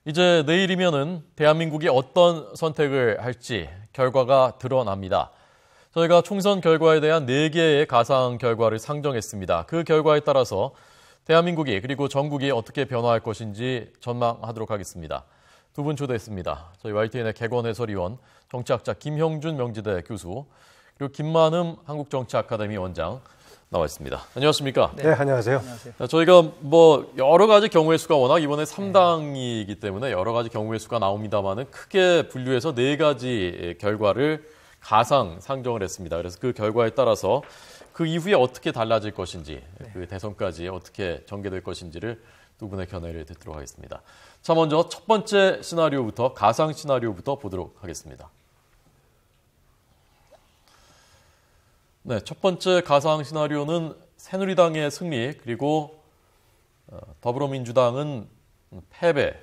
이제 내일이면은 대한민국이 어떤 선택을 할지 결과가 드러납니다. 저희가 총선 결과에 대한 4개의 가상 결과를 상정했습니다. 그 결과에 따라서 대한민국이 그리고 전국이 어떻게 변화할 것인지 전망하도록 하겠습니다. 두 분 초대했습니다. 저희 YTN의 객원 해설위원, 정치학자 김형준 명지대 교수, 그리고 김만흠 한국정치아카데미 원장 나와 있습니다. 안녕하십니까? 네, 안녕하세요. 저희가 여러 가지 경우의 수가 워낙 이번에 3당이기 때문에 여러 가지 경우의 수가 나옵니다만은 크게 분류해서 4가지 결과를 가상 상정을 했습니다. 그래서 그 결과에 따라서 그 이후에 어떻게 달라질 것인지, 그 대선까지 어떻게 전개될 것인지를 두 분의 견해를 듣도록 하겠습니다. 자, 먼저 첫 번째 시나리오부터, 가상 시나리오부터 보도록 하겠습니다. 네, 첫 번째 가상 시나리오는 새누리당의 승리, 그리고 더불어민주당은 패배,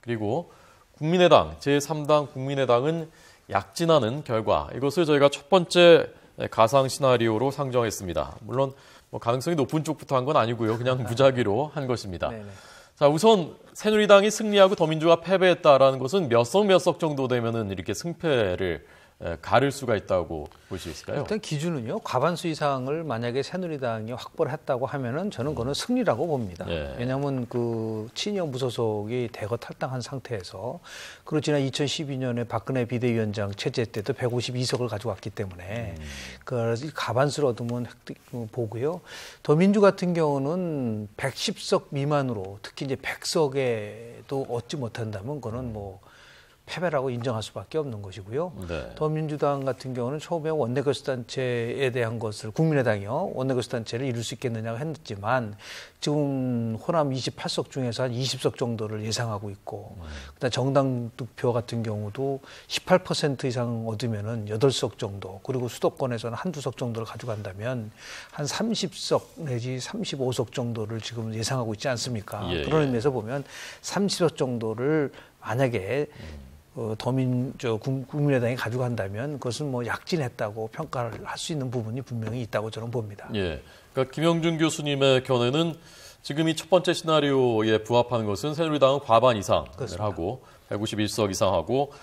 그리고 국민의당, 제3당 국민의당은 약진하는 결과, 이것을 저희가 첫 번째 가상 시나리오로 상정했습니다. 물론 가능성이 높은 쪽부터 한 건 아니고요. 그냥 무작위로 한 것입니다. 네네. 자, 우선 새누리당이 승리하고 더민주가 패배했다라는 것은 몇 석 정도 되면은 이렇게 승패를 가를 수가 있다고 볼 수 있을까요? 일단 기준은요. 과반수 이상을 만약에 새누리당이 확보를 했다고 하면은 저는 그거는 승리라고 봅니다. 왜냐하면 그 친여 무소속이 대거 탈당한 상태에서, 그리고 지난 2012년에 박근혜 비대위원장 체제 때도 152석을 가져왔기 때문에 그 과반수를 얻으면 획득 보고요. 더민주 같은 경우는 110석 미만으로, 특히 이제 100석에도 얻지 못한다면 그거는 패배라고 인정할 수밖에 없는 것이고요. 네. 더민주당 같은 경우는 처음에 원내교섭단체에 대한 것을, 국민의당이요, 원내교섭단체를 이룰 수 있겠느냐고 했지만 지금 호남 28석 중에서 한 20석 정도를 예상하고 있고, 그다음 정당 득표 같은 경우도 18% 이상 얻으면은 8석 정도, 그리고 수도권에서는 한두 석 정도를 가져간다면 한 30석 내지 35석 정도를 지금 예상하고 있지 않습니까? 그런 의미에서 보면 30석 정도를 만약에 국민의당이 가져간다면 그것은 약진했다고 평가를 할 수 있는 부분이 분명히 있다고 저는 봅니다. 예. 그러니까 김형준 교수님의 견해는 지금 이 첫 번째 시나리오에 부합하는 것은 새누리당은 과반 이상을 그렇습니다. 하고 151석 이상 하고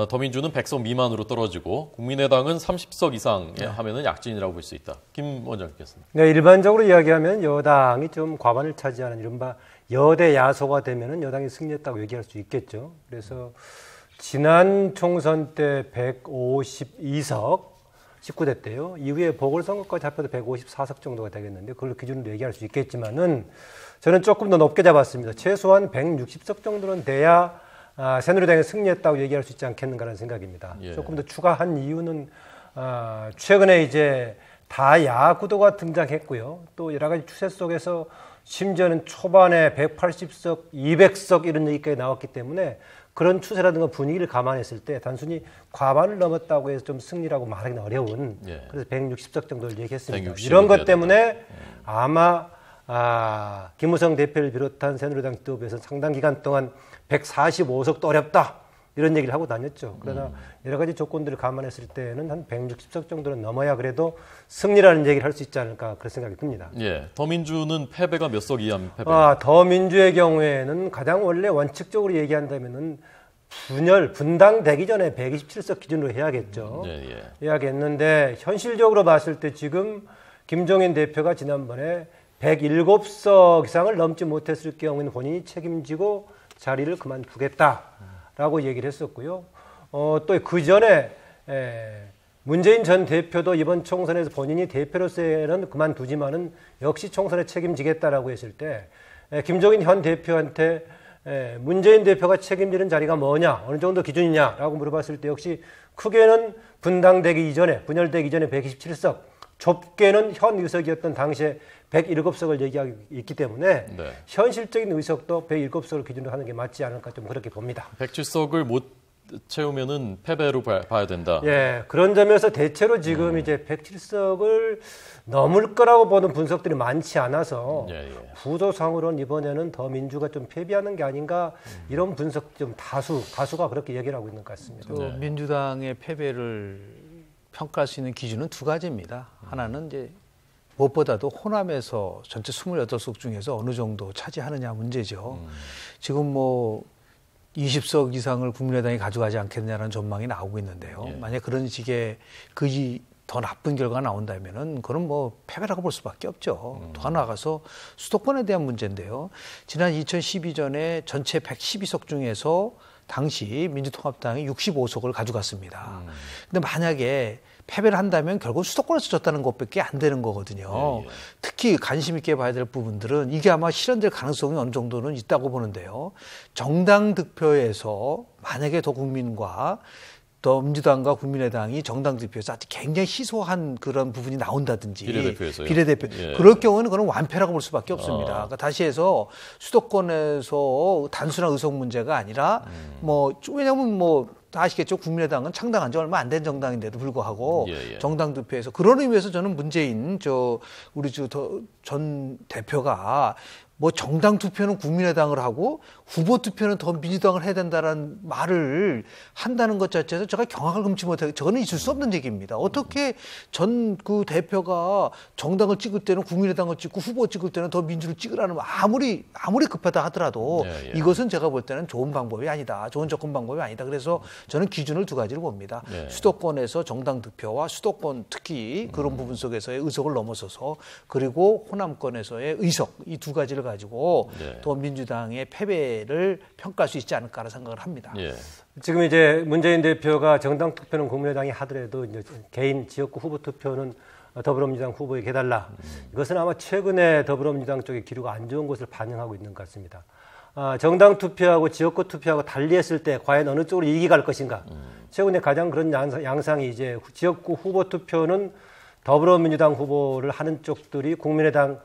더민주는 100석 미만으로 떨어지고 국민의당은 30석 이상 하면은 약진이라고 볼 수 있다. 김 원장님께서는. 네, 일반적으로 이야기하면 여당이 좀 과반을 차지하는 이른바 여대 야소가 되면은 여당이 승리했다고 얘기할 수 있겠죠. 그래서 지난 총선 때 152석, 19대 때요. 이후에 보궐선거까지 합해도 154석 정도가 되겠는데 그걸 기준으로 얘기할 수 있겠지만은 저는 조금 더 높게 잡았습니다. 최소한 160석 정도는 돼야 새누리당이 승리했다고 얘기할 수 있지 않겠는가라는 생각입니다. 조금 더 추가한 이유는 최근에 이제 다야 구도가 등장했고요. 또 여러 가지 추세 속에서 심지어는 초반에 180석, 200석 이런 얘기까지 나왔기 때문에 그런 추세라든가 분위기를 감안했을 때 단순히 과반을 넘었다고 해서 좀 승리라고 말하기는 어려운, 그래서 160석 정도를 얘기했습니다. 이런 것 때문에 아마 김무성 대표를 비롯한 새누리당 지도부에서 상당 기간 동안 145석도 어렵다 이런 얘기를 하고 다녔죠. 그러나 여러 가지 조건들을 감안했을 때는 한 160석 정도는 넘어야 그래도 승리라는 얘기를 할 수 있지 않을까 그런 생각이 듭니다. 예, 더민주는 패배가 몇 석 이하면 패배? 더민주의 경우에는 가장 원래 원칙적으로 얘기한다면은 분당되기 전에 127석 기준으로 해야겠죠. 해야겠는데 현실적으로 봤을 때 지금 김종인 대표가 지난번에 107석 이상을 넘지 못했을 경우에는 본인이 책임지고 자리를 그만두겠다라고 얘기를 했었고요. 또 그 전에 문재인 전 대표도 이번 총선에서 본인이 대표로서는 그만두지만은 역시 총선에 책임지겠다라고 했을 때 김종인 현 대표한테 문재인 대표가 책임지는 자리가 뭐냐, 어느 정도 기준이냐라고 물어봤을 때 역시 크게는 분당되기 이전에, 분열되기 이전에 127석, 좁게는 현 의석이었던 당시에 107석을 얘기하고 있기 때문에 현실적인 의석도 107석을 기준으로 하는 게 맞지 않을까 좀 그렇게 봅니다. 107석을 못 채우면은 패배로 봐야 된다. 예, 그런 점에서 대체로 지금 이제 107석을 넘을 거라고 보는 분석들이 많지 않아서 구도상으로는 이번에는 더 민주가 좀 패배하는 게 아닌가 이런 분석 좀 다수가 그렇게 얘기를 하고 있는 것 같습니다. 민주당의 패배를 평가할 수 있는 기준은 두 가지입니다. 하나는 이제 무엇보다도 호남에서 전체 28석 중에서 어느 정도 차지하느냐 문제죠. 지금 20석 이상을 국민의당이 가져가지 않겠냐는 전망이 나오고 있는데요. 예. 만약 그런 식의 더 나쁜 결과가 나온다면은 그건 뭐 패배라고 볼 수밖에 없죠. 더 나아가서 수도권에 대한 문제인데요. 지난 2012전에 전체 112석 중에서 당시 민주통합당이 65석을 가져갔습니다. 근데 만약에 패배를 한다면 결국 수도권에서 졌다는 것밖에 안 되는 거거든요. 예. 특히 관심 있게 봐야 될 부분들은 이게 아마 실현될 가능성이 어느 정도는 있다고 보는데요. 정당 득표에서 만약에 더국민과 더 민주당과 국민의당이 정당 득표에서 아주 굉장히 희소한 그런 부분이 나온다든지 비례대표에서요? 비례대표 예. 그럴 경우는 그건 완패라고 볼 수밖에 없습니다. 그러니까 다시 해서 수도권에서 단순한 의석 문제가 아니라 왜냐하면 다 아시겠죠. 국민의당은 창당한 지 얼마 안 된 정당인데도 불구하고 예. 정당 득표에서 그런 의미에서 저는 문재인 우리 전 대표가 정당 투표는 국민의당을 하고 후보 투표는 더 민주당을 해야 된다는 말을 한다는 것 자체에서 제가 경악을 금치 못하게 저는 있을 수 없는 얘기입니다. 어떻게 전 그 대표가 정당을 찍을 때는 국민의당을 찍고 후보 찍을 때는 더 민주를 찍으라는 아무리 급하다 하더라도 이것은 제가 볼 때는 좋은 방법이 아니다. 좋은 접근 방법이 아니다. 그래서 저는 기준을 두 가지를 봅니다. 수도권에서 정당 득표와 수도권 특히 그런 부분 속에서의 의석을 넘어서서 그리고 호남권에서의 의석 이 두 가지를 가지고 더 민주당의 패배를 평가할 수 있지 않을까라는 생각을 합니다. 예. 지금 이제 문재인 대표가 정당 투표는 국민의당이 하더라도 이제 개인 지역구 후보 투표는 더불어민주당 후보에게 해달라. 이것은 아마 최근에 더불어민주당 쪽의 기류가 안 좋은 것을 반영하고 있는 것 같습니다. 정당 투표하고 지역구 투표하고 달리했을 때 과연 어느 쪽으로 이익이 갈 것인가. 최근에 가장 그런 양상이 이제 지역구 후보 투표는 더불어민주당 후보를 하는 쪽들이 국민의당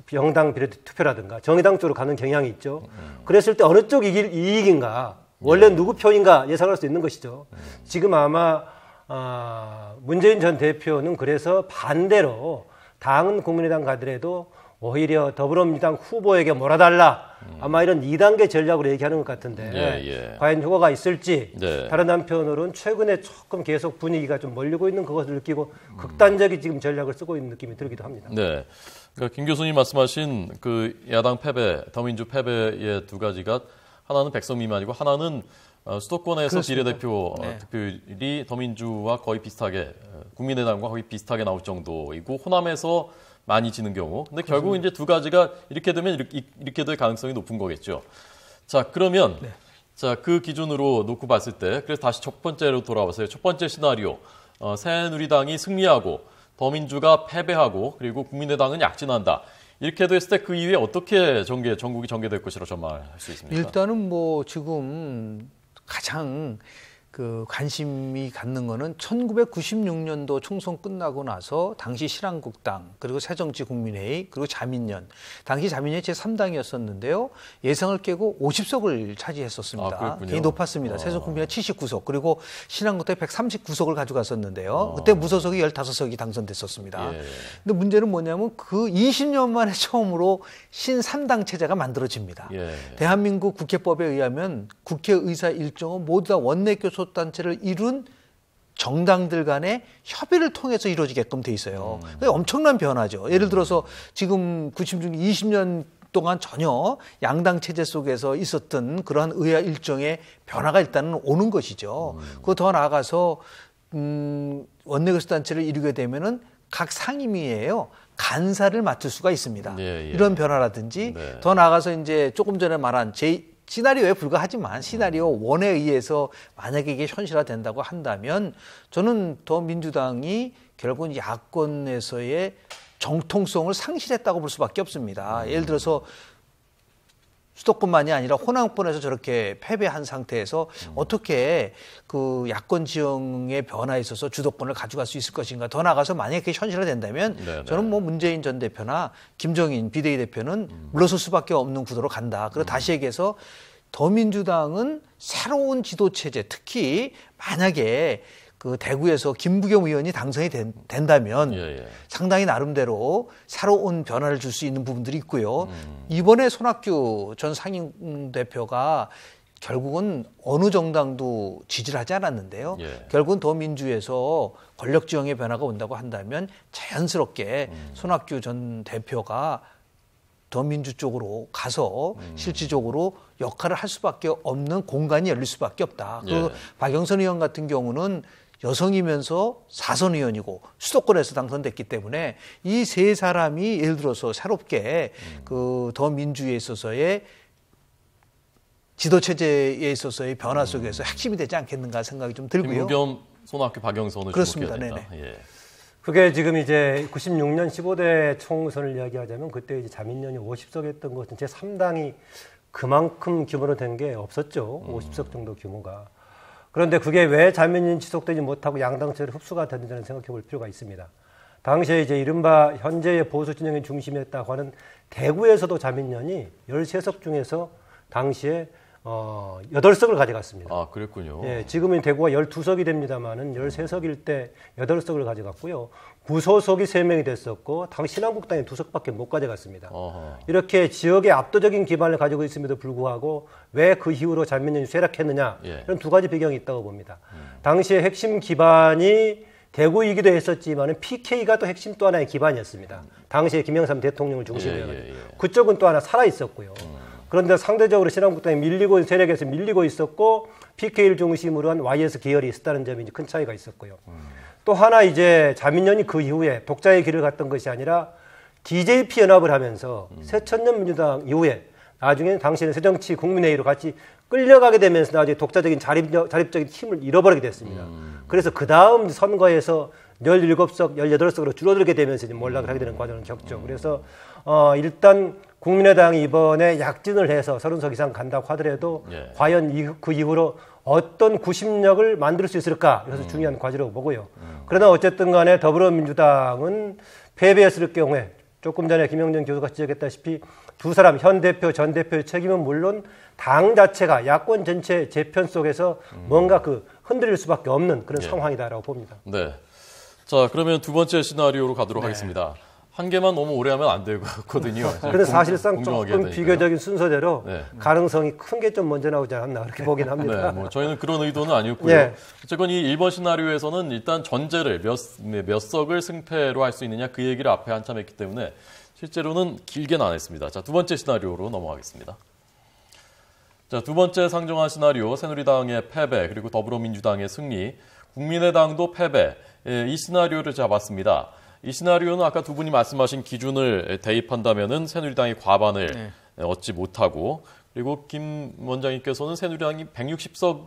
병당 비례 투표라든가 정의당 쪽으로 가는 경향이 있죠. 그랬을 때 어느 쪽 이익인가. 원래 누구 표인가 예상할 수 있는 것이죠. 지금 아마 문재인 전 대표는 그래서 반대로 당은 국민의당 가더라도 오히려 더불어민주당 후보에게 몰아달라. 아마 이런 2단계 전략으로 얘기하는 것 같은데 과연 효과가 있을지 다른 한편으로는 최근에 조금 계속 분위기가 좀 몰리고 있는 그것을 느끼고 극단적인 지금 전략을 쓰고 있는 느낌이 들기도 합니다. 네. 그러니까 김 교수님 말씀하신 그 야당 패배, 더민주 패배의 두 가지가 하나는 100석 미만이고 하나는 수도권에서 그렇습니다. 비례대표 득표율이 더민주와 거의 비슷하게 국민의당과 거의 비슷하게 나올 정도이고 호남에서 많이 지는 경우. 근데 결국 이제 두 가지가 이렇게 되면 이렇게 될 가능성이 높은 거겠죠. 자, 그러면 자, 그 기준으로 놓고 봤을 때 그래서 다시 첫 번째로 돌아와서요. 첫 번째 시나리오. 새누리당이 승리하고 더민주가 패배하고 그리고 국민의당은 약진한다. 이렇게 됐을 때 그 이후에 어떻게 전국이 전개될 것이라고 전망할 수 있습니까? 일단은 지금 가장 그 관심이 갖는 거는 1996년도 총선 끝나고 나서 당시 신한국당 그리고 새정치국민회의 그리고 자민련 당시 자민련이 제3당이었었는데요. 예상을 깨고 50석을 차지했었습니다. 굉장히 높았습니다. 새정치국민회 79석 그리고 신한국당이 139석을 가져갔었는데요. 그때 무소속이 15석이 당선됐었습니다. 근데 문제는 뭐냐면 그 20년 만에 처음으로 신삼당 체제가 만들어집니다. 대한민국 국회법에 의하면 국회의사 일정은 모두 다 원내교섭 단체를 이룬 정당들 간의 협의를 통해서 이루어지게끔 돼 있어요. 엄청난 변화죠. 예를 들어서 지금 20년 동안 전혀 양당 체제 속에서 있었던 그러한 의회 일정의 변화가 일단은 오는 것이죠. 그거 더 나아가서 원내교섭 단체를 이루게 되면은 각 상임위에요. 간사를 맡을 수가 있습니다. 이런 변화라든지 더 나아가서 이제 조금 전에 말한 시나리오에 불과하지만 시나리오 1에 의해서 만약에 이게 현실화된다고 한다면 저는 더 민주당이 결국은 야권에서의 정통성을 상실했다고 볼 수밖에 없습니다. 예를 들어서 수도권만이 아니라 호남권에서 저렇게 패배한 상태에서 어떻게 그 야권 지형의 변화에 있어서 주도권을 가져갈 수 있을 것인가. 더 나아가서 만약에 그게 현실화된다면 저는 문재인 전 대표나 김정인 비대위 대표는 물러설 수밖에 없는 구도로 간다. 그리고 다시 얘기해서 더민주당은 새로운 지도체제 특히 만약에 그 대구에서 김부겸 의원이 당선이 된다면 상당히 나름대로 새로운 변화를 줄 수 있는 부분들이 있고요. 이번에 손학규 전 상임대표가 결국은 어느 정당도 지지를 하지 않았는데요. 결국은 더민주에서 권력지형의 변화가 온다고 한다면 자연스럽게 손학규 전 대표가 더민주 쪽으로 가서 실질적으로 역할을 할 수밖에 없는 공간이 열릴 수밖에 없다. 예. 그 박영선 의원 같은 경우는 여성이면서 4선 의원이고 수도권에서 당선됐기 때문에 이 세 사람이 예를 들어서 새롭게 그 더민주에 있어서의 지도체제에 있어서의 변화 속에서 핵심이 되지 않겠는가 생각이 좀 들고요. 김무겸 손학규 박영선을 그렇습니다. 주목해야 된다. 네네. 예. 그게 지금 이제 96년 15대 총선을 이야기하자면 그때 이제 자민련이 50석 했던 것은 제 3당이 그만큼 규모로 된 게 없었죠. 50석 정도 규모가. 그런데 그게 왜 자민련이 지속되지 못하고 양당체로 흡수가 됐는지는 생각해 볼 필요가 있습니다. 당시에 이제 이른바 현재의 보수 진영의 중심이었다고 하는 대구에서도 자민련이 13석 중에서 당시에 8석을 가져갔습니다. 아, 그랬군요. 예, 지금은 대구가 12석이 됩니다만은 13석일 때 8석을 가져갔고요. 무소속이 3명이 됐었고 당시 신한국당이 2석밖에 못 가져갔습니다. 어허. 이렇게 지역의 압도적인 기반을 가지고 있음에도 불구하고 왜 그 이후로 자민련이 쇠락했느냐 예. 이런 두 가지 배경이 있다고 봅니다. 당시에 핵심 기반이 대구이기도 했었지만은 PK가 또 핵심 또 하나의 기반이었습니다. 당시에 김영삼 대통령을 중심으로 예. 그쪽은 또 하나 살아 있었고요. 그런데 상대적으로 신한국당이 밀리고 세력에서 밀리고 있었고 PK를 중심으로 한 YS 계열이 있었다는 점이 이제 큰 차이가 있었고요. 또 하나 이제 자민련이 그 이후에 독자의 길을 갔던 것이 아니라 DJP 연합을 하면서 새천년 민주당 이후에 나중에는 당시에는 새정치 국민회의로 같이 끌려가게 되면서 나중에 독자적인 자립적인 힘을 잃어버리게 됐습니다. 그래서 그 다음 선거에서 17석, 18석으로 줄어들게 되면서 이제 몰락을 하게 되는 과정을 겪죠. 그래서 일단 국민의당이 이번에 약진을 해서 30석 이상 간다고 하더라도 예. 과연 그 이후로 어떤 구심력을 만들 수 있을까? 그래서 중요한 과제라고 보고요. 그러나 어쨌든 간에 더불어민주당은 패배했을 경우에 조금 전에 김영정 교수가 지적했다시피 두 사람 현 대표, 전 대표의 책임은 물론 당 자체가 야권 전체 재편 속에서 뭔가 흔들릴 수밖에 없는 그런 예. 상황이다라고 봅니다. 네. 자, 그러면 두 번째 시나리오로 가도록 하겠습니다. 한 개만 너무 오래 하면 안 되거든요. 그런데 사실상 공정하게 조금 해야 비교적인 순서대로 네. 가능성이 큰 게 좀 먼저 나오지 않았나 그렇게 보긴 합니다. 네, 뭐 저희는 그런 의도는 아니었고요. 예. 어쨌건 이 1번 시나리오에서는 일단 전제를 몇 석을 승패로 할 수 있느냐 그 얘기를 앞에 한참 했기 때문에 실제로는 길게는 안 했습니다. 자, 두 번째 시나리오로 넘어가겠습니다. 자, 두 번째 상정한 시나리오 새누리당의 패배 그리고 더불어민주당의 승리, 국민의당도 패배. 예, 이 시나리오를 잡았습니다. 이 시나리오는 아까 두 분이 말씀하신 기준을 대입한다면은 새누리당이 과반을 얻지 못하고 그리고 김 원장님께서는 새누리당이 160석을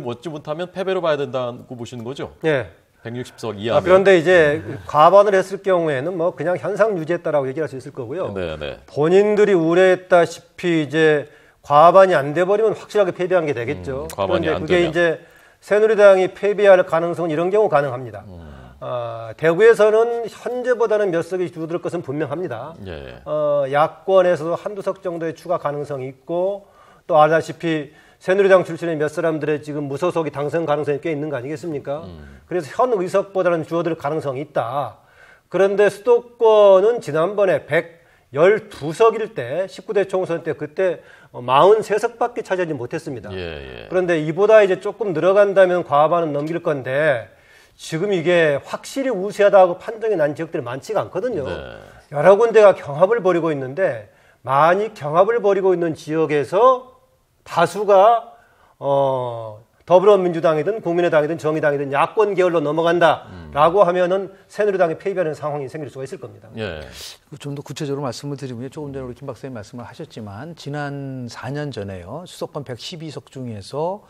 얻지 못하면 패배로 봐야 된다고 보시는 거죠? 예. 160석 이하면. 그런데 이제 과반을 했을 경우에는 뭐 그냥 현상 유지했다라고 얘기할 수 있을 거고요. 네. 본인들이 우려했다시피 이제 과반이 안 돼 버리면 확실하게 패배한 게 되겠죠. 과반이 그런데 안 그게 되면. 이제 새누리당이 패배할 가능성은 이런 경우 가능합니다. 대구에서는 현재보다는 몇 석이 줄어들 것은 분명합니다. 예. 야권에서도 한두 석 정도의 추가 가능성이 있고 또 알다시피 새누리당 출신의 몇 사람들의 지금 무소속이 당선 가능성이 꽤 있는 거 아니겠습니까? 그래서 현 의석보다는 줄어들 가능성이 있다. 그런데 수도권은 지난번에 112석일 때 19대 총선 때 그때 43석밖에 차지하지 못했습니다. 예. 그런데 이보다 이제 조금 늘어간다면 과반은 넘길 건데 지금 이게 확실히 우세하다고 판정이 난 지역들이 많지가 않거든요. 네. 여러 군데가 경합을 벌이고 있는데 많이 경합을 벌이고 있는 지역에서 다수가 더불어민주당이든 국민의당이든 정의당이든 야권 계열로 넘어간다라고 하면은 새누리당이 패배하는 상황이 생길 수가 있을 겁니다. 예. 좀 더 구체적으로 말씀을 드리면 조금 전에 우리 김 박사님 말씀을 하셨지만 지난 4년 전에요. 수도권 112석 중에서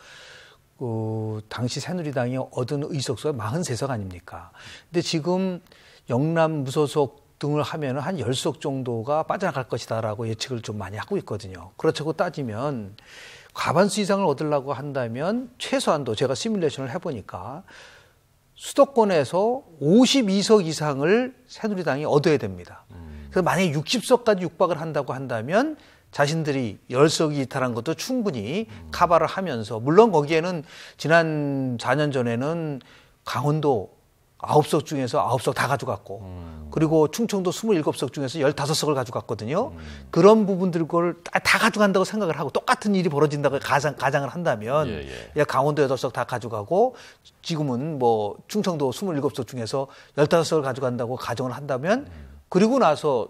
당시 새누리당이 얻은 의석수가 43석 아닙니까? 근데 지금 영남 무소속 등을 하면 한 10석 정도가 빠져나갈 것이다라고 예측을 좀 많이 하고 있거든요. 그렇다고 따지면 과반수 이상을 얻으려고 한다면 최소한도 제가 시뮬레이션을 해보니까 수도권에서 52석 이상을 새누리당이 얻어야 됩니다. 그래서 만약에 60석까지 육박을 한다고 한다면 자신들이 10석이 이탈한 것도 충분히 커버를 하면서 물론 거기에는 지난 4년 전에는 강원도 9석 중에서 9석 다 가져갔고 그리고 충청도 27석 중에서 15석을 가져갔거든요. 그런 부분들 걸 다 가져간다고 생각을 하고 똑같은 일이 벌어진다고 가장을 한다면 강원도 8석 다 가져가고 지금은 뭐 충청도 27석 중에서 15석을 가져간다고 가정을 한다면 그리고 나서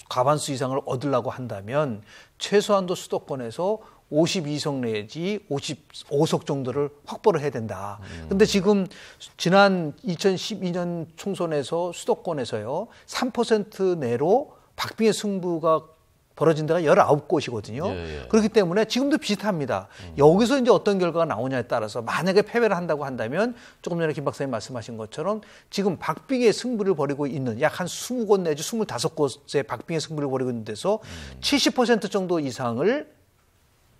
과반수 이상을 얻으려고 한다면 최소한도 수도권에서 52석 내지 55석 정도를 확보를 해야 된다. 근데 지금 지난 2012년 총선에서 수도권에서요 3% 내로 박빙의 승부가 벌어진 데가 19곳이거든요. 그렇기 때문에 지금도 비슷합니다. 여기서 이제 어떤 결과가 나오냐에 따라서 만약에 패배를 한다고 한다면 조금 전에 김 박사님 말씀하신 것처럼 지금 박빙의 승부를 벌이고 있는 약 한 20곳 내지 25곳의 박빙의 승부를 벌이고 있는 데서 70% 정도 이상을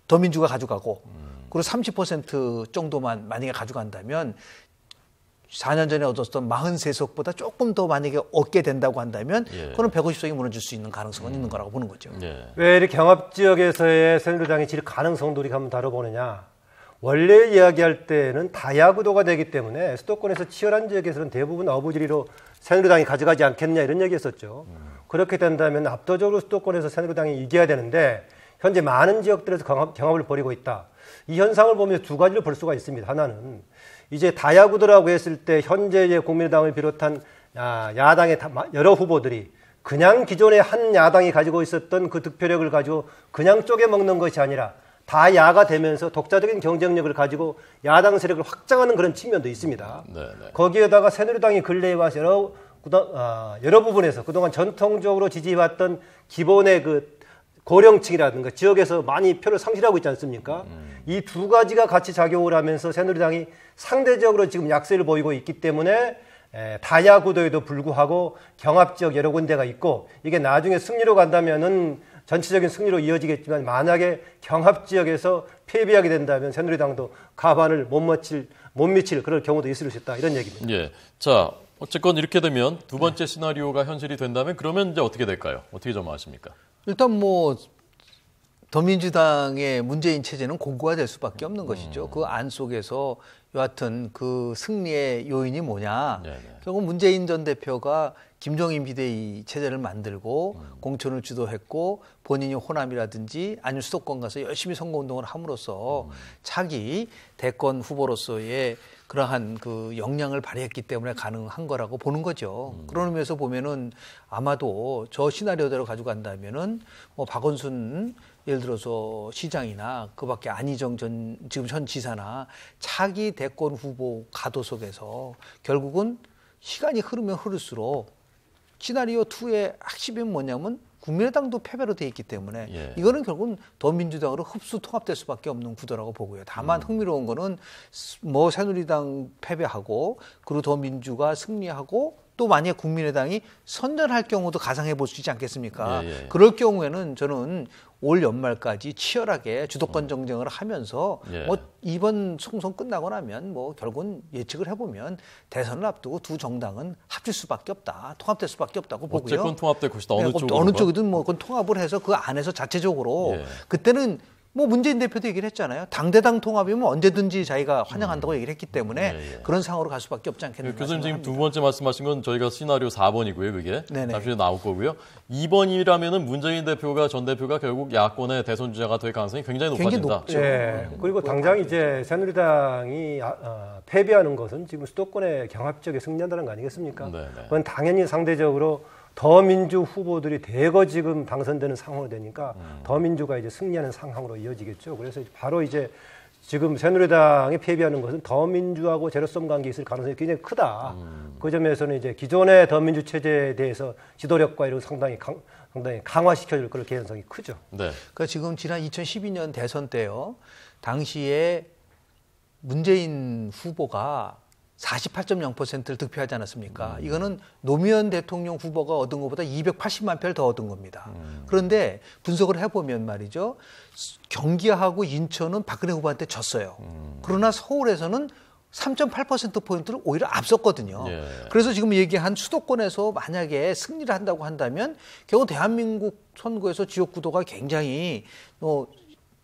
더민주가 가져가고 그리고 30% 정도만 만약에 가져간다면 4년 전에 얻었던 43석보다 조금 더 만약에 얻게 된다고 한다면 그건 150석이 무너질 수 있는 가능성은 있는 거라고 보는 거죠. 왜 이렇게 경합지역에서의 새누리당의 질 가능성도 우리가 한번 다뤄보느냐. 원래 이야기할 때는 다야구도가 되기 때문에 수도권에서 치열한 지역에서는 대부분 어부지리로 새누리당이 가져가지 않겠냐 이런 얘기했었죠. 그렇게 된다면 압도적으로 수도권에서 새누리당이 이겨야 되는데 현재 많은 지역들에서 경합을 벌이고 있다. 이 현상을 보면서 두 가지로 볼 수가 있습니다. 하나는 이제 다야구도라고 했을 때 현재의 국민의당을 비롯한 야당의 여러 후보들이 그냥 기존의 한 야당이 가지고 있었던 그 득표력을 가지고 그냥 쪼개 먹는 것이 아니라 다야가 되면서 독자적인 경쟁력을 가지고 야당 세력을 확장하는 그런 측면도 있습니다. 거기에다가 새누리당이 근래에 와서 여러 부분에서 그동안 전통적으로 지지해왔던 기본의 그 고령층이라든가 지역에서 많이 표를 상실하고 있지 않습니까? 이 두 가지가 같이 작용을 하면서 새누리당이 상대적으로 지금 약세를 보이고 있기 때문에 다야구도에도 불구하고 경합지역 여러 군데가 있고 이게 나중에 승리로 간다면은 전체적인 승리로 이어지겠지만 만약에 경합지역에서 패배하게 된다면 새누리당도 가반을 못 미칠 그럴 경우도 있을 수 있다 이런 얘기입니다. 예. 자, 어쨌건 이렇게 되면 두 번째 시나리오가 현실이 된다면 그러면 이제 어떻게 될까요? 어떻게 전망하십니까? 일단 뭐 더민주당의 문재인 체제는 공고화될 수밖에 없는 것이죠. 그 안 속에서 여하튼 그 승리의 요인이 뭐냐. 결국 문재인 전 대표가 김종인 비대위 체제를 만들고 공천을 주도했고 본인이 호남이라든지 아니면 수도권 가서 열심히 선거운동을 함으로써 차기 대권 후보로서의 그러한 그 역량을 발휘했기 때문에 가능한 거라고 보는 거죠. 그런 의미에서 보면은 아마도 저 시나리오대로 가지고 간다면은 뭐 박원순 예를 들어서 시장이나 그밖에 안희정 전 지금 현 지사나 차기 대권 후보 가도 속에서 결국은 시간이 흐르면 흐를수록 시나리오 2의 핵심이 뭐냐면 국민의당도 패배로 돼 있기 때문에 이거는 결국은 더민주당으로 흡수 통합될 수밖에 없는 구도라고 보고요. 다만 흥미로운 거는 뭐 새누리당 패배하고 그리고 더민주가 승리하고 또 만약 국민의당이 선전할 경우도 가상해 볼 수 있지 않겠습니까? 그럴 경우에는 저는 올 연말까지 치열하게 주도권 정쟁을 하면서 뭐 이번 총선 끝나고 나면 뭐 결국은 예측을 해보면 대선을 앞두고 두 정당은 합칠 수밖에 없다, 통합될 수밖에 없다고 보고요. 어쨌건 통합될 것이다. 어느 쪽이든 뭐 그건 통합을 해서 그 안에서 자체적으로 그때는 뭐 문재인 대표도 얘기를 했잖아요. 당대당 통합이면 언제든지 자기가 환영한다고 얘기를 했기 때문에 그런 상황으로 갈 수밖에 없지 않겠는가. 교수님 지금 두 번째 말씀하신 건 저희가 시나리오 4번이고요. 그게 잠시 후에 나올 거고요. 2번이라면은 문재인 대표가 전 대표가 결국 야권의 대선 주자가 될 가능성이 굉장히 높아진다. 높죠. 그리고 당장 이제 새누리당이 패배하는 것은 지금 수도권의 경합지역에 승리한다는 거 아니겠습니까? 그건 당연히 상대적으로 더민주 후보들이 대거 지금 당선되는 상황으로 되니까 더민주가 이제 승리하는 상황으로 이어지겠죠. 그래서 바로 이제 지금 새누리당이 패배하는 것은 더민주하고 제로섬 관계에 있을 가능성이 굉장히 크다. 그 점에서는 이제 기존의 더민주 체제에 대해서 지도력과 이런 상당히 강화시켜줄 그럴 개연성이 크죠. 그러니까 지금 지난 2012년 대선 때요. 당시에 문재인 후보가 48.0%를 득표하지 않았습니까? 이거는 노무현 대통령 후보가 얻은 것보다 280만 표를 더 얻은 겁니다. 그런데 분석을 해보면 말이죠. 경기하고 인천은 박근혜 후보한테 졌어요. 그러나 서울에서는 3.8%포인트를 오히려 앞섰거든요. 그래서 지금 얘기한 수도권에서 만약에 승리를 한다고 한다면 결국 대한민국 선거에서 지역구도가 굉장히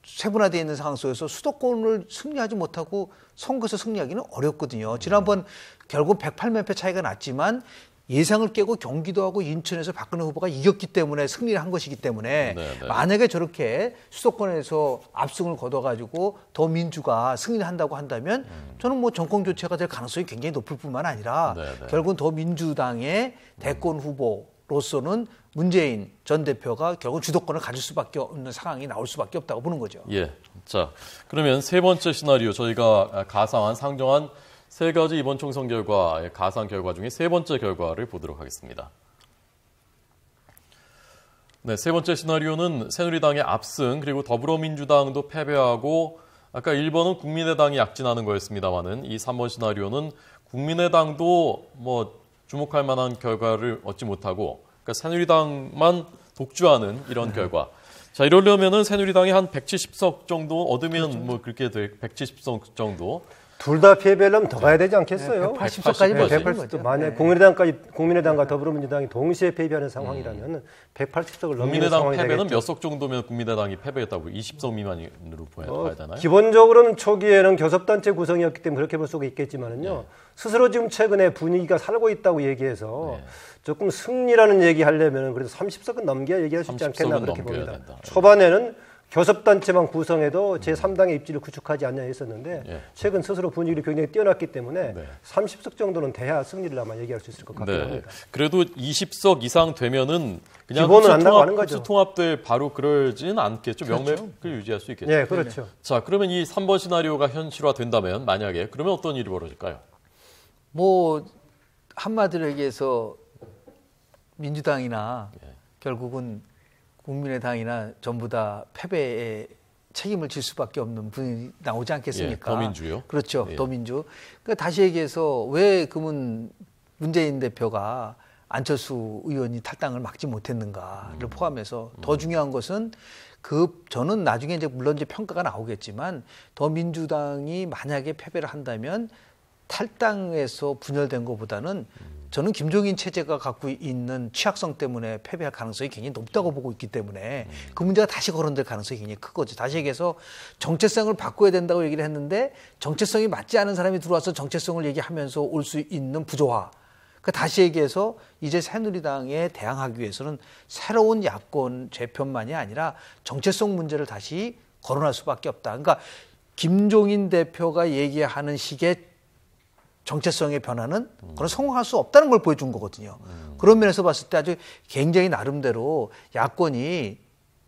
세분화되어 있는 상황 속에서 수도권을 승리하지 못하고 선거에서 승리하기는 어렵거든요. 지난번 결국 108만 표 차이가 났지만 예상을 깨고 경기도하고 인천에서 박근혜 후보가 이겼기 때문에 승리를 한 것이기 때문에 만약에 저렇게 수도권에서 압승을 거둬가지고 더민주가 승리를 한다고 한다면 저는 뭐 정권 교체가 될 가능성이 굉장히 높을 뿐만 아니라 결국은 더민주당의 대권 후보 로서는 문재인 전 대표가 결국 주도권을 가질 수밖에 없는 상황이 나올 수밖에 없다고 보는 거죠. 예. 자, 그러면 세 번째 시나리오 저희가 가상한 상정한 세 가지 이번 총선 결과의 가상 결과 중에 세 번째 결과를 보도록 하겠습니다. 네, 세 번째 시나리오는 새누리당의 압승 그리고 더불어민주당도 패배하고 아까 1번은 국민의당이 약진하는 거였습니다만은 이 3번 시나리오는 국민의당도 뭐 주목할 만한 결과를 얻지 못하고 그러니까 새누리당만 독주하는 이런 결과. 자, 이러려면은 새누리당이 한 170석 정도 얻으면 그렇죠. 뭐 그렇게 170석 정도. 둘 다 패배하려면 더 가야 되지 않겠어요? 180석까지 네, 180석. 만약 국민의당과 더불어민주당이 동시에 패배하는 상황이라면 180석을 넘기는 상황이 되겠죠. 패배는 몇 석 정도면 국민의당이 패배했다고 20석 미만으로 봐야 되나요? 기본적으로는 초기에는 교섭단체 구성이었기 때문에 그렇게 볼 수가 있겠지만은요. 네. 스스로 지금 최근에 분위기가 살고 있다고 얘기해서 네. 조금 승리라는 얘기하려면 그래도 30석은 넘겨야 얘기할 수 있지 않겠나 그렇게 봅니다. 된다. 초반에는 교섭단체만 구성해도 제3당의 입지를 구축하지 않냐 했었는데 예. 최근 스스로 분위기를 굉장히 띄워놨기 때문에 네. 30석 정도는 돼야 승리를 아마 얘기할 수 있을 것 같긴 네. 합니다. 그래도 20석 이상 되면은 그냥 기본은 안다고 하는 거죠. 흡수통합돼 바로 그러지는 않겠죠. 그렇죠. 명맥을 유지할 수 있겠죠. 네, 그렇죠. 자, 그러면 이 3번 시나리오가 현실화된다면 만약에 그러면 어떤 일이 벌어질까요? 뭐 한마디로 얘기해서 민주당이나 예. 결국은 국민의당이나 전부 다 패배에 책임을 질 수밖에 없는 분이 나오지 않겠습니까? 예, 더민주요. 그렇죠. 예. 더민주. 그러니까 다시 얘기해서 왜 그러면 문재인 대표가 안철수 의원이 탈당을 막지 못했는가를 포함해서 더 중요한 것은 저는 나중에 이제 물론 이제 평가가 나오겠지만 더민주당이 만약에 패배를 한다면 탈당에서 분열된 것보다는 저는 김종인 체제가 갖고 있는 취약성 때문에 패배할 가능성이 굉장히 높다고 보고 있기 때문에 그 문제가 다시 거론될 가능성이 굉장히 크거든요. 다시 얘기해서 정체성을 바꿔야 된다고 얘기를 했는데 정체성이 맞지 않은 사람이 들어와서 정체성을 얘기하면서 올 수 있는 부조화. 그러니까 다시 얘기해서 이제 새누리당에 대항하기 위해서는 새로운 야권 재편만이 아니라 정체성 문제를 다시 거론할 수밖에 없다. 그러니까 김종인 대표가 얘기하는 식의 정체성의 변화는 그건 성공할 수 없다는 걸 보여준 거거든요. 그런 면에서 봤을 때 아주 굉장히 나름대로 야권이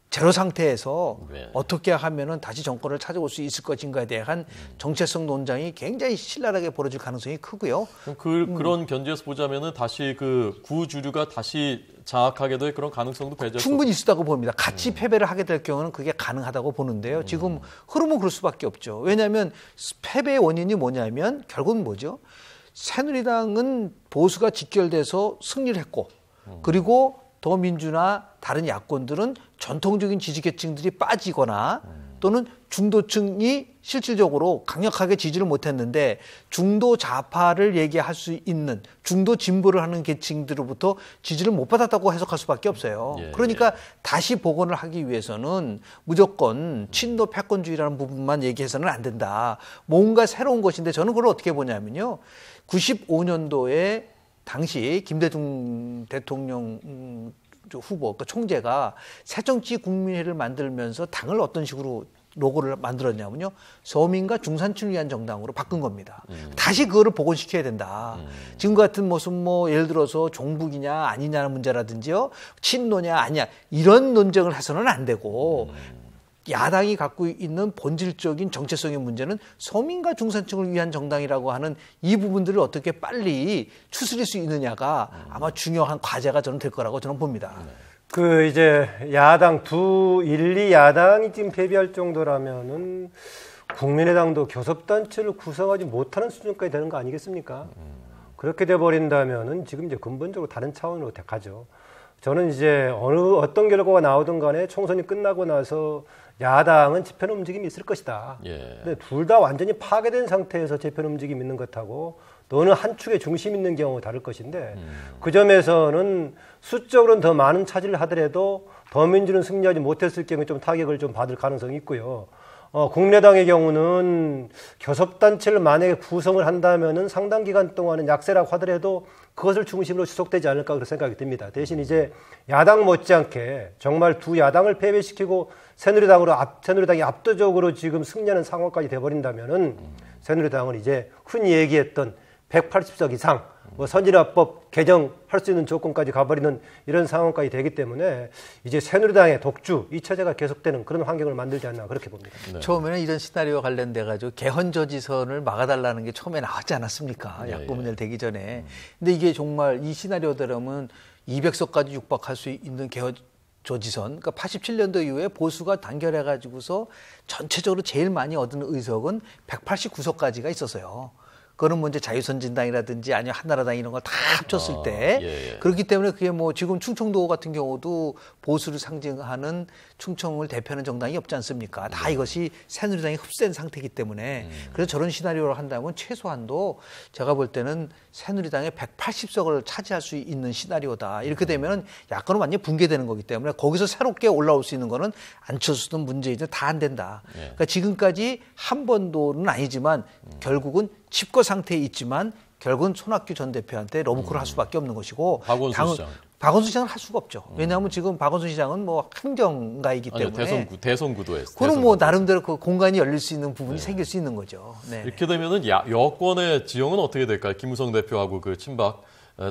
제로 상태에서 네. 어떻게 하면은 다시 정권을 찾아올 수 있을 것인가에 대한 정체성 논쟁이 굉장히 신랄하게 벌어질 가능성이 크고요. 그런 견지에서 보자면은 다시 그 구주류가 다시 장악하게 될 그런 가능성도 배제할 충분히 있다고 봅니다. 같이 패배를 하게 될 경우는 그게 가능하다고 보는데요. 지금 흐름은 그럴 수밖에 없죠. 왜냐하면 패배의 원인이 뭐냐면 결국은 뭐죠? 새누리당은 보수가 직결돼서 승리를 했고 그리고 더민주나 다른 야권들은 전통적인 지지계층들이 빠지거나 또는 중도층이 실질적으로 강력하게 지지를 못했는데 중도 좌파를 얘기할 수 있는 중도 진보를 하는 계층들로부터 지지를 못 받았다고 해석할 수밖에 없어요. 예, 그러니까 예. 다시 복원을 하기 위해서는 무조건 친노 패권주의라는 부분만 얘기해서는 안 된다. 뭔가 새로운 것인데 저는 그걸 어떻게 보냐면요. 95년도에 당시 김대중 대통령 후보, 그러니까 총재가 새정치국민회를 만들면서 당을 어떤 식으로 로고를 만들었냐면요. 서민과 중산층을 위한 정당으로 바꾼 겁니다. 다시 그거를 복원시켜야 된다. 지금 같은 무슨 예를 들어서 종북이냐 아니냐는 문제라든지요. 친노냐 아니냐 이런 논쟁을 해서는 안 되고 야당이 갖고 있는 본질적인 정체성의 문제는 서민과 중산층을 위한 정당이라고 하는 이 부분들을 어떻게 빨리 추스릴 수 있느냐가 아마 중요한 과제가 저는 될 거라고 저는 봅니다. 이제 야당 1, 2야당이 지금 패배할 정도라면은 국민의당도 교섭단체를 구성하지 못하는 수준까지 되는 거 아니겠습니까? 그렇게 돼버린다면은 지금 이제 근본적으로 다른 차원으로 가죠. 저는 이제 어떤 결과가 나오든 간에 총선이 끝나고 나서 야당은 재편 움직임이 있을 것이다. 예. 근데 둘 다 완전히 파괴된 상태에서 재편 움직임이 있는 것하고 또 어느 한 축에 중심 있는 경우가 다를 것인데 그 점에서는 수적으로는 더 많은 차지를 하더라도 더민주는 승리하지 못했을 경우에 좀 타격을 좀 받을 가능성이 있고요. 국민의당의 경우는 교섭단체를 만약에 구성을 한다면은 상당 기간 동안은 약세라고 하더라도 그것을 중심으로 지속되지 않을까 그런 생각이 듭니다. 대신 이제 야당 못지않게 정말 두 야당을 패배시키고 새누리당이 압도적으로 지금 승리하는 상황까지 돼버린다면은 새누리당은 이제 흔히 얘기했던 180석 이상 뭐 선진화법 개정할 수 있는 조건까지 가버리는 이런 상황까지 되기 때문에 이제 새누리당의 독주, 이 처제가 계속되는 그런 환경을 만들지 않나 그렇게 봅니다. 네. 처음에는 이런 시나리오와 관련돼 가지고 개헌저지선을 막아달라는 게 처음에 나왔지 않았습니까? 약부문을 되기 전에. 근데 이게 정말 이 시나리오대로면 200석까지 육박할 수 있는 개헌저지선, 그러니까 87년도 이후에 보수가 단결해가지고서 전체적으로 제일 많이 얻은 의석은 189석까지가 있었어요. 그거는 뭐 이제 자유선진당이라든지 아니면 한나라당 이런 걸 다 합쳤을 때 그렇기 때문에 그게 뭐 지금 충청도 같은 경우도 보수를 상징하는 충청을 대표하는 정당이 없지 않습니까? 다 이것이 새누리당이 흡수된 상태이기 때문에 그래서 저런 시나리오를 한다면 최소한도 제가 볼 때는 새누리당의 180석을 차지할 수 있는 시나리오다. 이렇게 되면 야권은 완전히 붕괴되는 거기 때문에 거기서 새롭게 올라올 수 있는 거는 안철수든 문재인든 다 안 된다. 그러니까 지금까지 한 번도는 아니지만 결국은 집권 상태에 있지만 결국은 손학규 전 대표한테 러브콜을 할 수밖에 없는 것이고 박원순 시장은 할 수가 없죠. 왜냐하면 지금 박원순 시장은 뭐 행정가이기 때문에 대선 구도에서 그럼 뭐 나름대로 그 공간이 열릴 수 있는 부분이 생길 수 있는 거죠. 네. 이렇게 되면은 여권의 지형은 어떻게 될까요? 김무성 대표하고 그 친박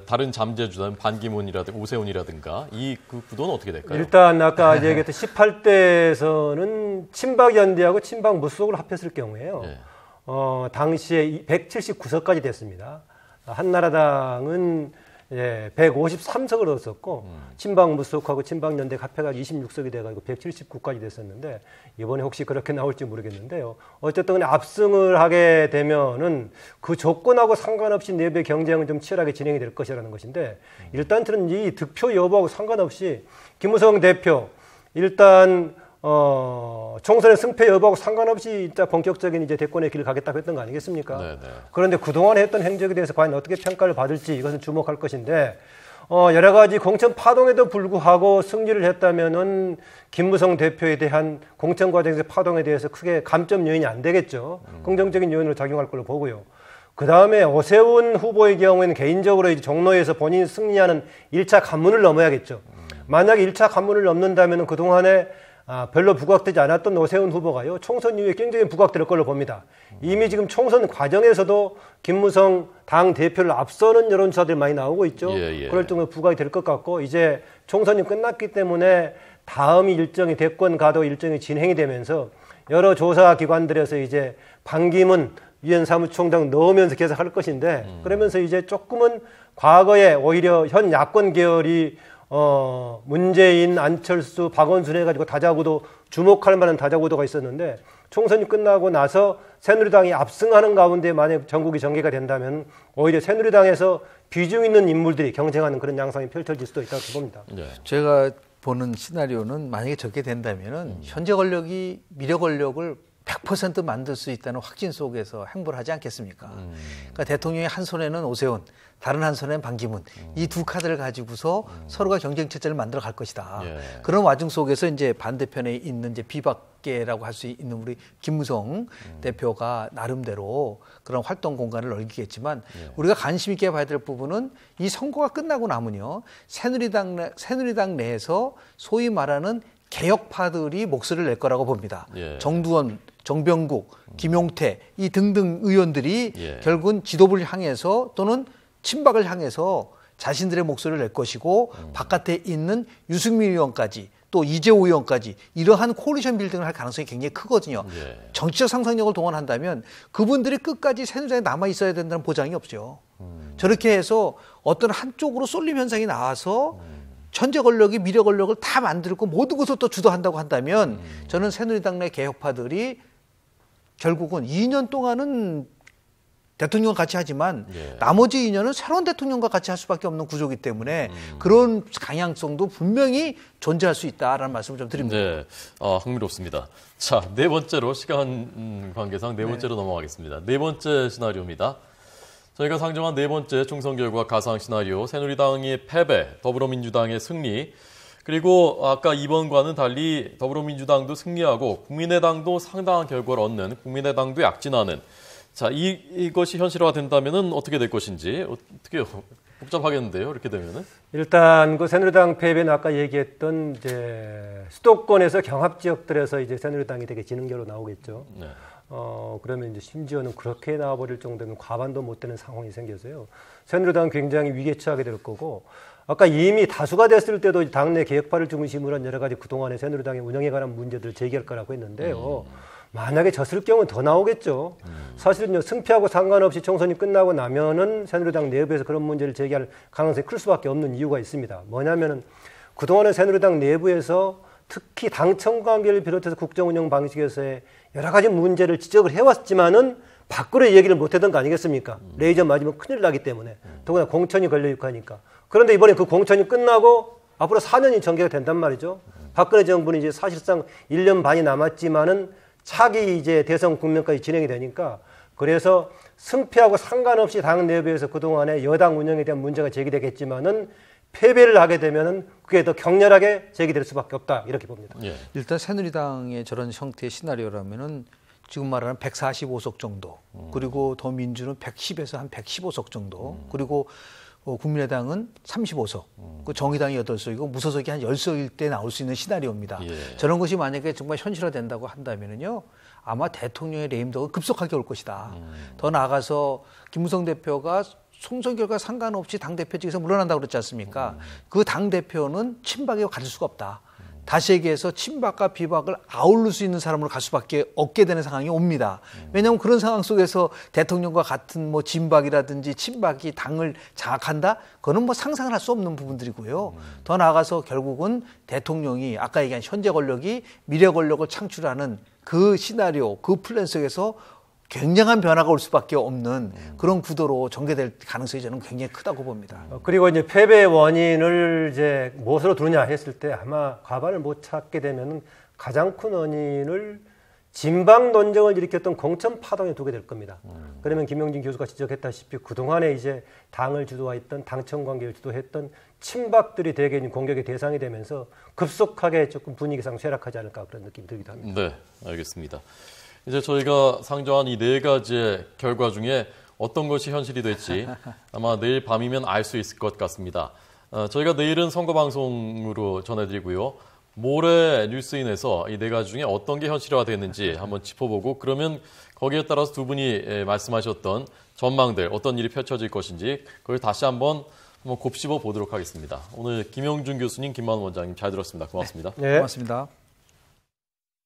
다른 잠재주자는 반기문이라든가 오세훈이라든가 이 그 구도는 어떻게 될까요? 일단 아까 얘기했던 18대에서는 친박연대하고 친박 무소속을 합했을 경우에요. 당시에 179석까지 됐습니다. 한나라당은 153석을 얻었었고 친박 무소속하고 친박 연대가 합해가지고 26석이 돼가지고 179까지 됐었는데 이번에 혹시 그렇게 나올지 모르겠는데요. 어쨌든 압승을 하게 되면은 그 조건하고 상관없이 내부의 경쟁은 좀 치열하게 진행이 될 것이라는 것인데 일단 저는 이 득표 여부하고 상관없이 김무성 대표 일단 총선의 승패 여부하고 상관없이 진짜 본격적인 이제 대권의 길을 가겠다고 했던 거 아니겠습니까? 네네. 그런데 그동안 했던 행적에 대해서 과연 어떻게 평가를 받을지 이것은 주목할 것인데, 여러 가지 공천 파동에도 불구하고 승리를 했다면은 김무성 대표에 대한 공천 과정에서 파동에 대해서 크게 감점 요인이 안 되겠죠. 긍정적인 요인으로 작용할 걸로 보고요. 그 다음에 오세훈 후보의 경우에는 개인적으로 이제 종로에서 본인이 승리하는 1차 관문을 넘어야겠죠. 만약에 1차 관문을 넘는다면은 그동안에 별로 부각되지 않았던 오세훈 후보가요, 총선 이후에 굉장히 부각될 걸로 봅니다. 이미 지금 총선 과정에서도 김무성 당 대표를 앞서는 여론조사들이 많이 나오고 있죠. 그럴 정도로 부각이 될 것 같고, 이제 총선이 끝났기 때문에 다음 일정이 대권 가도 일정이 진행이 되면서 여러 조사 기관들에서 이제 반기문 유엔 사무총장 넣으면서 계속 할 것인데, 그러면서 이제 조금은 과거에 오히려 현 야권 계열이 문재인, 안철수, 박원순 해가지고 다자구도 주목할 만한 다자구도가 있었는데 총선이 끝나고 나서 새누리당이 압승하는 가운데 만약 전국이 전개가 된다면 오히려 새누리당에서 비중 있는 인물들이 경쟁하는 그런 양상이 펼쳐질 수도 있다고 봅니다. 제가 보는 시나리오는 만약에 저렇게 된다면은 현재 권력이 미래 권력을 100% 만들 수 있다는 확신 속에서 행보를 하지 않겠습니까? 그러니까 대통령의 한 손에는 오세훈, 다른 한 손에는 반기문, 이 두 카드를 가지고서 서로가 경쟁 체제를 만들어 갈 것이다. 그런 와중 속에서 이제 반대편에 있는 이제 비박계라고 할 수 있는 우리 김무성 대표가 나름대로 그런 활동 공간을 넓히겠지만 우리가 관심 있게 봐야 될 부분은 이 선거가 끝나고 나면요, 새누리당 내에서 소위 말하는 개혁파들이 목소리를 낼 거라고 봅니다. 정두원, 정병국, 김용태 이 등등 의원들이 결국은 지도부를 향해서 또는 친박을 향해서 자신들의 목소리를 낼 것이고 바깥에 있는 유승민 의원까지 또 이재호 의원까지 이러한 코alition 빌딩을 할 가능성이 굉장히 크거든요. 정치적 상상력을 동원한다면 그분들이 끝까지 새누리당에 남아 있어야 된다는 보장이 없죠. 저렇게 해서 어떤 한쪽으로 쏠림 현상이 나와서 현재 권력이 미래 권력을 다 만들고 모든 것을 또 주도한다고 한다면 저는 새누리당 내 개혁파들이 결국은 2년 동안은 대통령과 같이 하지만 나머지 2년은 새로운 대통령과 같이 할 수밖에 없는 구조이기 때문에 그런 강향성도 분명히 존재할 수 있다라는 말씀을 좀 드립니다. 네, 흥미롭습니다. 자, 네 번째로 시간 관계상 네 번째로 넘어가겠습니다. 네 번째 시나리오입니다. 저희가 상정한 네 번째 총선 결과 가상 시나리오, 새누리당의 패배, 더불어민주당의 승리, 그리고 아까 2번과는 달리 더불어민주당도 승리하고 국민의당도 상당한 결과를 얻는, 국민의당도 약진하는, 자, 이것이 현실화된다면 어떻게 될 것인지, 어떻게 복잡하겠는데요, 이렇게 되면은? 일단 그 새누리당 패배는 아까 얘기했던 이제 수도권에서 경합 지역들에서 이제 새누리당이 되게 지능계로 나오겠죠. 그러면 이제 심지어는 그렇게 나와버릴 정도면 과반도 못 되는 상황이 생겨서요. 새누리당은 굉장히 위기에 처하게 될 거고, 아까 이미 다수가 됐을 때도 당내 개혁파를 중심으로 한 여러 가지 그동안의 새누리당의 운영에 관한 문제들을 제기할 거라고 했는데요. 만약에 졌을 경우는 더 나오겠죠. 사실은요, 승패하고 상관없이 총선이 끝나고 나면은 새누리당 내부에서 그런 문제를 제기할 가능성이 클 수밖에 없는 이유가 있습니다. 뭐냐면은 그동안의 새누리당 내부에서 특히 당청 관계를 비롯해서 국정운영 방식에서의 여러 가지 문제를 지적을 해왔지만은 밖으로 얘기를 못하던 거 아니겠습니까? 레이저 맞으면 큰일 나기 때문에. 더구나 공천이 걸려있고 하니까. 그런데 이번에 그 공천이 끝나고 앞으로 4년이 전개가 된단 말이죠. 박근혜 정부는 이제 사실상 1년 반이 남았지만은 차기 이제 대선 국면까지 진행이 되니까, 그래서 승패하고 상관없이 당 내부에서 그동안의 여당 운영에 대한 문제가 제기되겠지만은 패배를 하게 되면은 그게 더 격렬하게 제기될 수밖에 없다, 이렇게 봅니다. 예. 일단 새누리당의 저런 형태의 시나리오라면은 지금 말하는 145석 정도, 그리고 더민주는 110에서 한 115석 정도, 그리고 국민의당은 35석, 그 정의당이 8석이고 무소속이 한 10석일 때 나올 수 있는 시나리오입니다. 예. 저런 것이 만약에 정말 현실화된다고 한다면은요, 아마 대통령의 레임덕은 급속하게 올 것이다. 더 나아가서 김무성 대표가 총선 결과 상관없이 당대표직에서 물러난다고 그랬지 않습니까? 그 당대표는 친박에 갈 수가 없다. 다시 얘기해서 친박과 비박을 아울릴 수 있는 사람으로 갈 수밖에 없게 되는 상황이 옵니다. 왜냐하면 그런 상황 속에서 대통령과 같은 뭐 진박이라든지 친박이 당을 장악한다? 그거는 뭐 상상을 할 수 없는 부분들이고요. 더 나아가서 결국은 대통령이 아까 얘기한 현재 권력이 미래 권력을 창출하는 그 시나리오, 그 플랜 속에서 굉장한 변화가 올 수밖에 없는 그런 구도로 전개될 가능성이 저는 굉장히 크다고 봅니다. 그리고 이제 패배의 원인을 이제 무엇으로 두느냐 했을 때 아마 과반을 못 찾게 되면은 가장 큰 원인을 진박 논쟁을 일으켰던 공천 파동에 두게 될 겁니다. 그러면 김용진 교수가 지적했다시피 그동안에 이제 당을 주도했던 당청 관계를 주도했던 친박들이 대개 공격의 대상이 되면서 급속하게 조금 분위기상 쇠락하지 않을까 그런 느낌이 들기도 합니다. 네, 알겠습니다. 이제 저희가 상정한 이 4가지의 결과 중에 어떤 것이 현실이 될지 아마 내일 밤이면 알 수 있을 것 같습니다. 저희가 내일은 선거방송으로 전해드리고요. 모레 뉴스인에서 이 4가지 중에 어떤 게 현실화됐는지 한번 짚어보고, 그러면 거기에 따라서 두 분이 말씀하셨던 전망들, 어떤 일이 펼쳐질 것인지 그걸 다시 한번 곱씹어 보도록 하겠습니다. 오늘 김영준 교수님, 김만원 원장님 잘 들었습니다. 고맙습니다. 네, 고맙습니다.